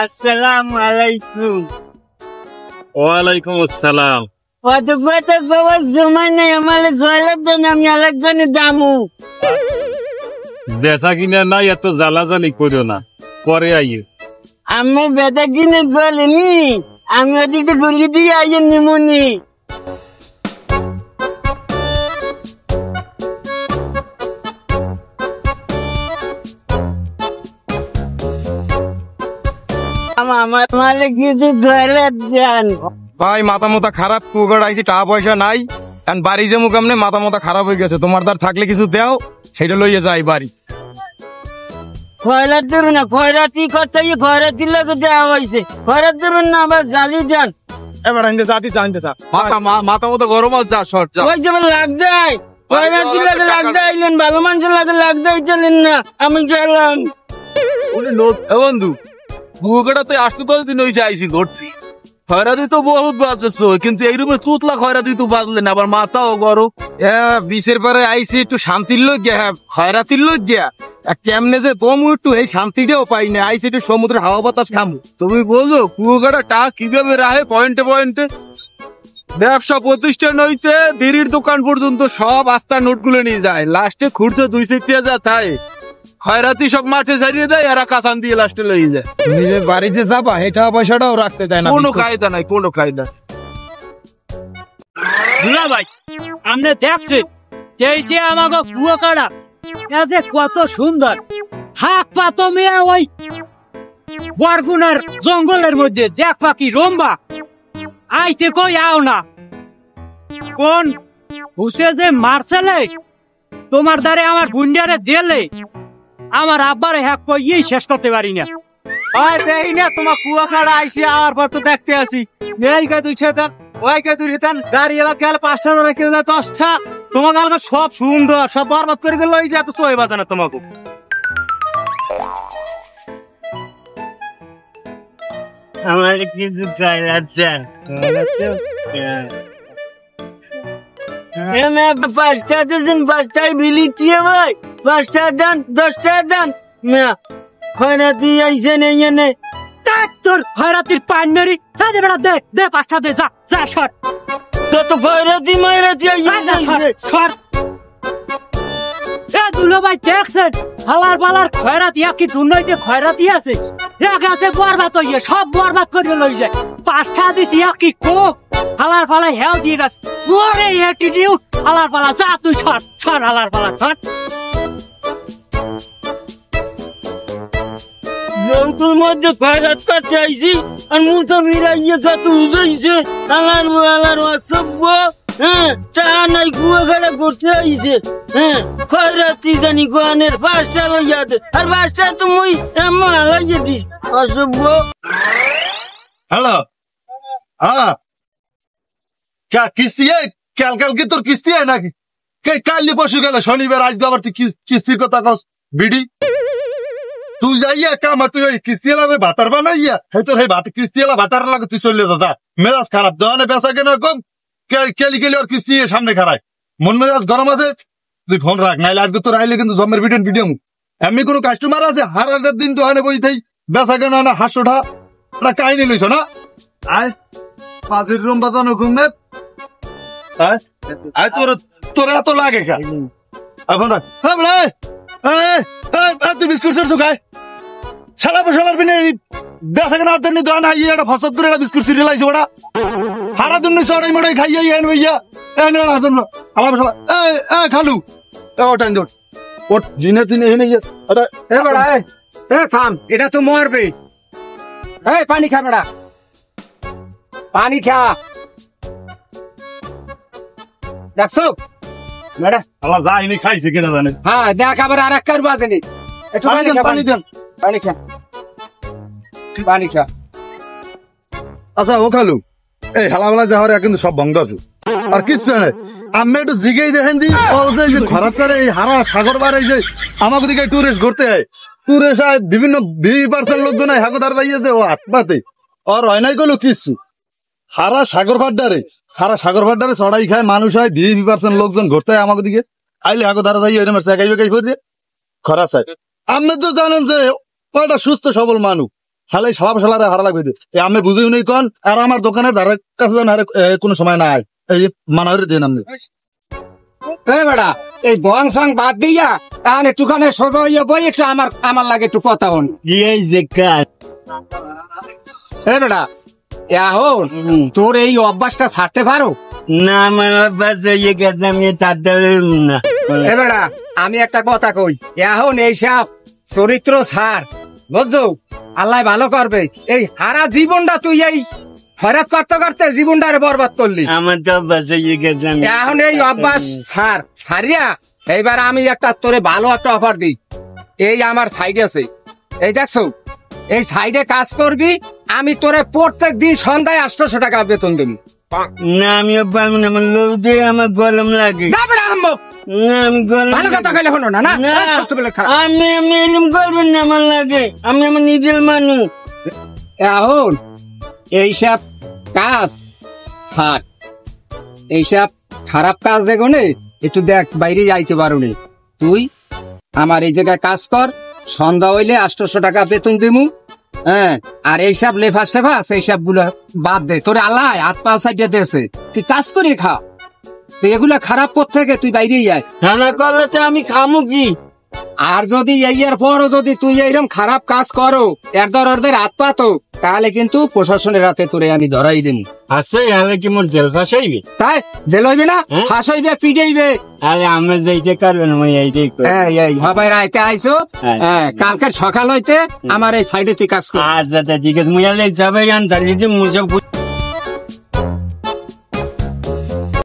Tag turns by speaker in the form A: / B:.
A: আসসালামু আলাইকুম।
B: ওয়ালাইকুম আসসালাম।
A: অত কথা কবার সময় নেই, আমার ঘরের জন্য আমি আরেকজনে দামু।
B: বেচা কিনা নাই, এত জ্বালাজালি করিও না, পরে আইয়ে।
A: আমি বেটা কিনে বলিনি, আমি ওদিকে ঘুরিয়ে দিয়ে আইয়ে নিমুনি। আমার মালিক কিছু ধরে যান।
C: ভাই মাথা মোতা খারাপ, পুকুর আইছি, টাকা পয়সা নাই, কারণ বাড়ি যে মুখ আমনে মাথা মোতা খারাপ হয়ে গেছে। তোমার দ্বার থাকলে কিছু দেও, সেটা লইয়ে যাই বাড়ি।
A: খয়রাত দেবে না, খয়রাতি করতে গিয়ে খয়রাতির লোকে দেওয়া হয়েছে। খয়রাত দেবেন না, আবার জ্বালি যান।
C: এবার আনতে চাতি আনতে চা
B: মাথা মতো গরম যা শর্ট যা।
A: ওই যেমন লাগ যায়, খয়রাতির লোকে লাগ যাইলেন, ভালো মানুষের লোকে লাগ যাইছিলেন না। আমি গেলাম।
D: বন্ধু বুকেটা তো আসতে তো দিন হয়েছে আইসি ঘটছি। খয়রাতি তো বহুত বাজছো, কিন্তু এইরকম তুতলা খয়রাতি তো বাজলে না, আবার মাথাও গরম।
C: বিশের পরে আইসি একটু শান্তির লোক গিয়া, খয়রাতির লোক গিয়া কেমনে যে কমু একটু এই শান্তিটাও পাই না। আইসি একটু সমুদ্রের হাওয়া বাতাস খামু।
D: তুমি বলছো কুয়াকাটা টাকা কিভাবে রাহে পয়েন্টে পয়েন্টে। ব্যবসা প্রতিষ্ঠান হইতে বিড়ির দোকান পর্যন্ত সব আস্তা নোট গুলো নিয়ে যায়, লাস্টে খুঁড়ছে 200 যা তাই খয়রাতি সব মাঠে ছাড়িয়ে দেয়, এরা কাঁচান দিয়ে লাস্টে লইয়ে যায়।
C: নিজের বাড়ি যে যাবা এটা পয়সাটাও রাখতে দেয় না,
D: কোনো কায়দা নাই, কোনো কায়দা।
E: দুলা ভাই, আপনি দেখছেন এই যে আমাকে কুয়াকাটা যে কত সুন্দর থাক পাতো মেয়া, ওই বরগুনার জঙ্গলের মধ্যে দেখ পাখি রম্বা আইতে কই আও না। কোন হুসে যে মারছেলে তোমার দ্বারে আমার বুন্ডিয়ারে দিলে, আমার আব্বারে হ্যাক কইয়েই শেষ করতে পারি না।
D: দেখি না তোমার কুয়াকাটা আইসি, আমার পর তো দেখতে আসি। এই কে তুই ছেতান, ওই কে তুই ছেতান, গাড়ি এলা গেল 5টা না কেউ 10টা। তোমার গালকে সব সুন্দর, সব বরবাদ করে দিল। ওই যে এত সই বাজে না তোমাকে।
A: আমার কিছু খয়রাত দেন। 5টা দিয়েছেন, 5টায় বিলিটিয়ে ভাই, 5টা দেন, 10টা দেন। খয়রাতি আইসেন এই এনে
E: তোর খয়রাতির পান মেরি দে বেড়া, দে দে 5টা দে, যা যা সর।
A: কত খয়রাতি মায়রাতি
E: সর। এ দুলো ভাই দেখছেন হালার পালার খয়রাতি, কি দুর্নৈতে খয়রাতি আছে, এক আছে বরবাদ হইয়ে সব বরবাদ করে লই যায়। 5টা দিছি কি কোক হালার পালায় হেল দিয়ে গেছে। ওরে অ্যাটিটিউড হালার পালা, যা তুই সর সর, হালার পালা সর।
A: জঙ্গল মধ্যে খয়রাত করতে আইছি, আর মুতো মিরাইয়ে কত উজাইছে। আলার অসভ্য, টাকা নাই কুয়াকাটা করতে আইছে। খয়রাতি জানি গোয়ানের 5টা লইয়া দে, আর 5টা তুমি এমন হালাইয়ে দি অসভ্য।
F: হ্যালো, হ্যাঁ क्या किस्ती है? কাল কি তোর কিস্তি হয় নাকি? কালি পরশু গেল শনিবার, আজকে আবার তুই কিস্তির কথা কস বিডি। তুই যাইয়া কাম, আর তুই ওই কিস্তি এলা ভাতার বানাইয়া, hey তোর ভাত কিস্তি এলা ভাতার লাগে তুই চললে দাদা। মেজাজ খারাপ, দোকানে বেচা কেনা কম, কেলি কেলি ওর কিস্তি সামনে খারায়, মন মেজাজ গরম আছে। তুই ফোন রাখ, নাইলে আজকে তোর আইলে কিন্তু জমের ভিডিও এমনি কোনো কাস্টমার আছে হারাটার দিন দোকানে বই থাই বেচা কেনা না, 500টা কাহিনী লইছ না। আয় পাঁচের রুম বাজানো ঘুমে, আয় তোর এত লাগে কে এখন? তুই বিস্কুট চড়ছো খায় সালার পিনে বেচা কেনা অর্ধেক দোকান আই একটা ফসল করে একটা বিস্কুট সিরিয়াল আইছে ওটা হারা দিন চড়াই মড়াই খাইয়া এন ভাইয়া খালু ওটাই দৌড় ওট জিনে তিনে এনে
C: থাম, এটা তো মরবে। পানি খা বেড়া, পানি খা। দেখছো বেড়া
F: আল্লাহ যাইনি খাইছে কিনা জানে।
C: হ্যাঁ দেখ, আবার আর এক কারবা আছে নি। একটু পানি খা, পানি দেন, পানি খা, পানি খা।
F: আচ্ছা ও খালু, এই হালাবেলা যাওয়ার কিন্তু সব বন্ধ আছে আর কিচ্ছু নেই। আমি একটু জিগেই দেখেন দি, ও যে খরাব করে এই হারা সাগর বার, এই যে আমাকে দিকে টুরিস্ট ঘুরতে হয়, টুরিস্ট হয় বিভিন্ন 20% লোকজন হাগো ধার দাইয়েছে ও হাত পাতে আর হয় নাই গেলো কিচ্ছু। হারা সাগর ভাড্ডারে চড়াই খায় মানুষ হয়, 20% লোকজন ঘুরতে হয় আমাকে দিকে আইলে হাগো ধারা দাইয়ে চেকাই বেকাই করে খরা চাই। আপনি তো জানেন যে ওটা সুস্থ সবল মানুষ, হালে শালারে হারা লাগবে আমি বুঝিও নি কোন আর আমার দোকানের ধারে কাছে যেন কোনো সময় নাই এই মানবরে দেন আপনি
G: বেড়া এই বং সং বাদ দিয়া তাহলে একটুখানে সোজা হইয়া বই একটু আমার লাগে একটু কথা হন
A: কি হয়েছে কাজ
G: বেড়া এখন তোর এই অভ্যাসটা ছাড়তে পারো
A: না আমার অভ্যাস হয়ে গেছে আমি ছাড়তে পারব না
G: বেড়া আমি একটা কথা কই এখন এইসব চরিত্র ছাড় বুঝছো আল্লাহ ভালো করবে এই সারা জীবনটা তুই এই খয়রাত করতে করতে জীবনটারে বরবাদ করলি
A: আমার তো অভ্যাস হয়ে গেছে আমি
G: এখন এই অভ্যাস ছাড়িয়া এইবার আমি একটা তোরে ভালো একটা অফার দিই এই আমার সাইডে আছে এই দেখছো এই সাইডে কাজ করবি আমি তোরে প্রত্যেক দিন সন্ধ্যায় 800 টাকা বেতন দেবো
A: না আমি পারবো না আমার লোক দিয়ে আমার গরম লাগে না আমি গরম
G: ভালো কথা কইলে হলো না না
A: না
G: সত্য বলে খারাপ।
A: আমি এরকম করবেন না আমার লাগে আমি আমার নিজের মানুষ
G: এখন এইসব কাজ ছাড় এইসব খারাপ কাজ দেখো নে একটু দেখ বাইরে যাইতে পারো নি তুই আমার এই জায়গায় কাজ কর সন্ধ্যা হইলে 800 টাকা বেতন দিমু হ্যাঁ আর এইসব লেফাস ফেফাস এইসব গুলা বাদ দে তোরে আল্লাহ হাত পা সাইডে দেছে তুই কাজ করে খা তুই এগুলা খারাপ পথ থেকে তুই বাইরে যায়
A: ঠান্ডা করলে তো আমি খামু কি
G: আর যদি এর পরও যদি তুই এইরকম খারাপ কাজ করো এরদের হাত পাতো তাহলে কিন্তু প্রশাসনের হাতে তোরে আমি ধরাই দিন
A: আছে আরে কি মোর জেল ফাঁসাইবে
G: তাই জেল হইবে না
A: হ্যাঁ?
G: ফাঁস হইবে পিটাইবে
A: আরে আমি যেইটা করবেন আমি এইটাই করব
G: এই সবাই রাইতে আইসো
A: হ্যাঁ।
G: হ্যাঁ কালকে সকাল হইতে আমার এই সাইডে তুই কাজ কর
A: আচ্ছা ঠিক আছে মুই আলে যাবে আন জানি যে মুজব